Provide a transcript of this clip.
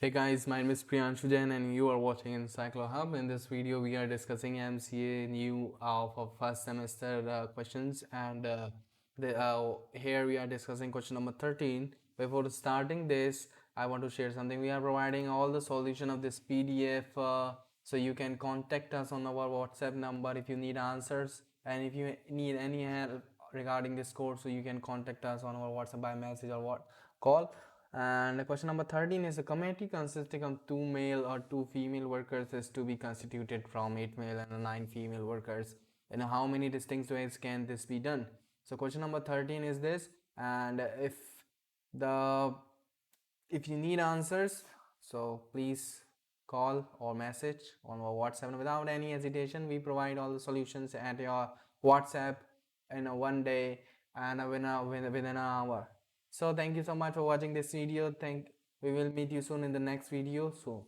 Hey guys, my name is Priyanshu Jain and you are watching Encyclo Hub. In this video, we are discussing MCA for first semester questions, and here we are discussing question number 13. Before starting this, I want to share something. We are providing all the solution of this PDF, so you can contact us on our WhatsApp number if you need answers, and if you need any help regarding this course, so you can contact us on our WhatsApp by message or what call. And question number 13 is a committee consisting of 2 male or 2 female workers is to be constituted from 8 male and 9 female workers. In how many distinct ways can this be done? So question number 13 is this, and the if you need answers, so please call or message on our WhatsApp without any hesitation. We provide all the solutions at your WhatsApp in a one day and within an hour. So thank you so much for watching this video. We will meet you soon in the next video. So